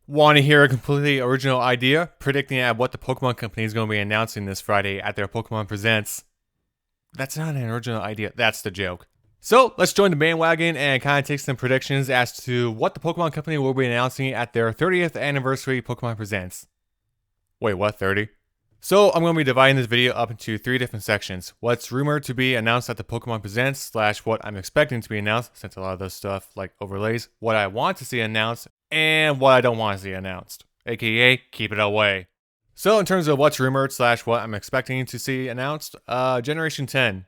Want to hear a completely original idea? Predicting at what the Pokemon Company is going to be announcing this Friday at their Pokemon Presents. That's not an original idea, that's the joke. So let's join the bandwagon and kind of take some predictions as to what the Pokemon Company will be announcing at their 30th anniversary Pokemon Presents. Wait, what, 30? So I'm going to be dividing this video up into 3 different sections. What's rumored to be announced at the Pokemon Presents / what I'm expecting to be announced, since a lot of those stuff like overlays, what I want to see announced, and what I don't want to see announced, aka keep it away. So in terms of what's rumored / what I'm expecting to see announced, Generation 10.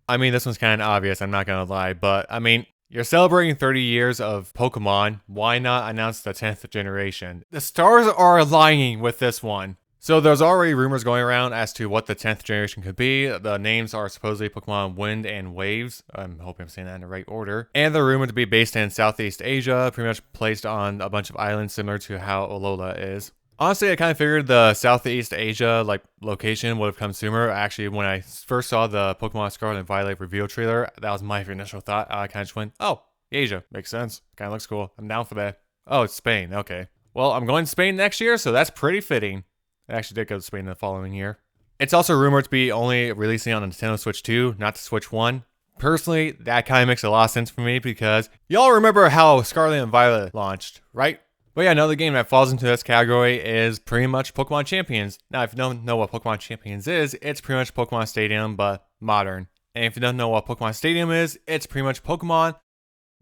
I mean, this one's kind of obvious, I'm not going to lie, but I mean, you're celebrating 30 years of Pokemon, why not announce the 10th generation? The stars are aligning with this one. So there's already rumors going around as to what the 10th generation could be. The names are supposedly Pokemon Wind and Waves. I'm hoping I'm saying that in the right order. And they're rumored to be based in Southeast Asia, pretty much placed on a bunch of islands similar to how Alola is. Honestly, I kind of figured the Southeast Asia location would have come sooner. Actually, when I first saw the Pokemon Scarlet and Violet reveal trailer, that was my initial thought. I kind of just went, oh, Asia. Makes sense. Kind of looks cool. I'm down for that. Oh, it's Spain. Okay. Well, I'm going to Spain next year, so that's pretty fitting. I actually did go to Spain the following year. It's also rumored to be only releasing on the Nintendo Switch 2, not the Switch 1. Personally, that kind of makes a lot of sense for me because y'all remember how Scarlet and Violet launched, right? But yeah, another game that falls into this category is pretty much Pokemon Champions. Now, if you don't know what Pokemon Champions is, it's pretty much Pokemon Stadium, but modern. And if you don't know what Pokemon Stadium is, it's pretty much Pokemon,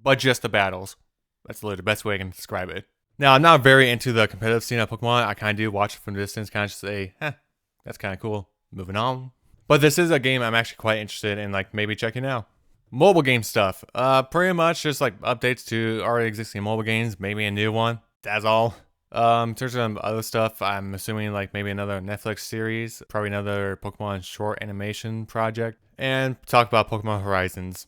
but just the battles. That's literally the best way I can describe it. Now, I'm not very into the competitive scene of Pokemon. I kind of do watch it from a distance, kind of just say, that's kind of cool. Moving on. But this is a game I'm actually quite interested in, maybe checking out. Mobile game stuff. Pretty much just updates to already existing mobile games, maybe a new one. That's all. In terms of other stuff, I'm assuming maybe another Netflix series, probably another Pokemon short animation project, and talk about Pokemon Horizons.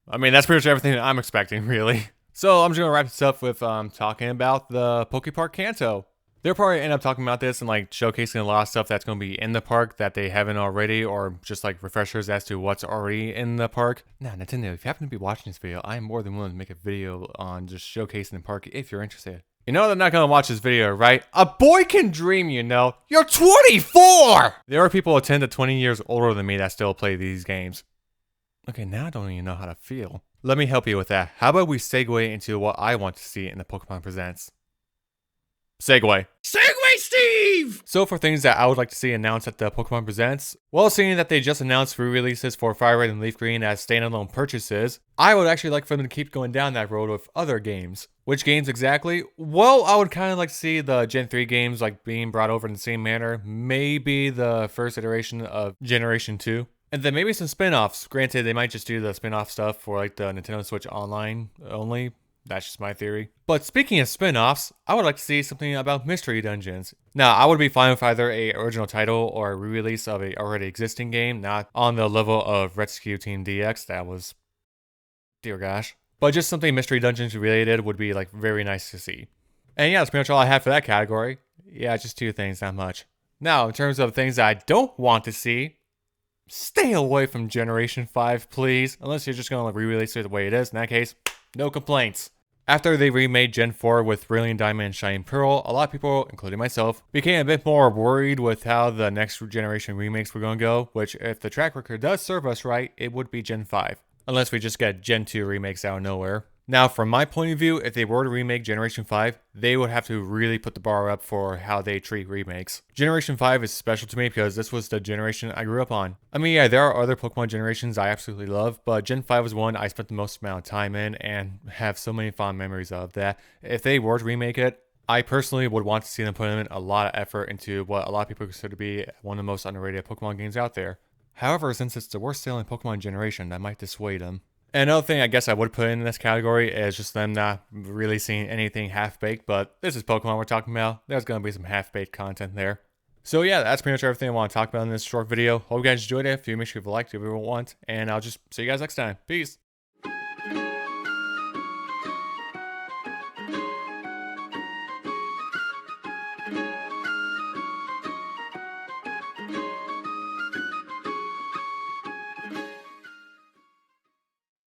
I mean, that's pretty much everything that I'm expecting, really. So I'm just going to wrap this up with talking about the Poke Park Kanto. They'll probably end up talking about this and showcasing a lot of stuff that's going to be in the park that they haven't already, or just refreshers as to what's already in the park. Now, Nintendo, if you happen to be watching this video, I am more than willing to make a video on just showcasing the park if you're interested. You know they're not going to watch this video, right? A boy can dream, you know. You're 24! There are people 10 to 20 years older than me that still play these games. Okay, now I don't even know how to feel. Let me help you with that. How about we segue into what I want to see in the Pokemon Presents? Segue, Steve! So for things that I would like to see announced at the Pokemon Presents, well, seeing that they just announced re-releases for Fire Red and Leaf Green as standalone purchases, I would actually like for them to keep going down that road with other games. Which games exactly? Well, I would kind of like to see the Gen 3 games being brought over in the same manner. Maybe the first iteration of Generation 2. And then maybe some spin-offs. Granted, they might just do the spin-off stuff for the Nintendo Switch Online only. That's just my theory. But speaking of spin-offs, I would like to see something about Mystery Dungeons. Now, I would be fine with either a original title or a re-release of a already existing game, not on the level of Rescue Team DX. That was, dear gosh. But just something Mystery Dungeons related would be very nice to see. And yeah, that's pretty much all I have for that category. Yeah, just 2 things, not much. Now, in terms of things that I don't want to see, stay away from Generation 5, please. Unless you're just going to re-release it the way it is. In that case, no complaints. After they remade Gen 4 with Brilliant Diamond and Shining Pearl, a lot of people, including myself, became a bit more worried with how the next generation remakes were going to go, which if the track record does serve us right, it would be Gen 5. Unless we just get Gen 2 remakes out of nowhere. Now, from my point of view, if they were to remake Generation 5, they would have to really put the bar up for how they treat remakes. Generation 5 is special to me because this was the generation I grew up on. I mean, yeah, there are other Pokemon generations I absolutely love, but Gen 5 was one I spent the most amount of time in and have so many fond memories of that. If they were to remake it, I personally would want to see them put in a lot of effort into what a lot of people consider to be one of the most underrated Pokemon games out there. However, since it's the worst selling Pokemon generation, that might dissuade them. And another thing I guess I would put in this category is just them not releasing anything half-baked, but this is Pokemon we're talking about. There's going to be some half-baked content there. So yeah, that's pretty much everything I want to talk about in this short video. Hope you guys enjoyed it. If you make sure you liked it, if you want, and I'll just see you guys next time. Peace.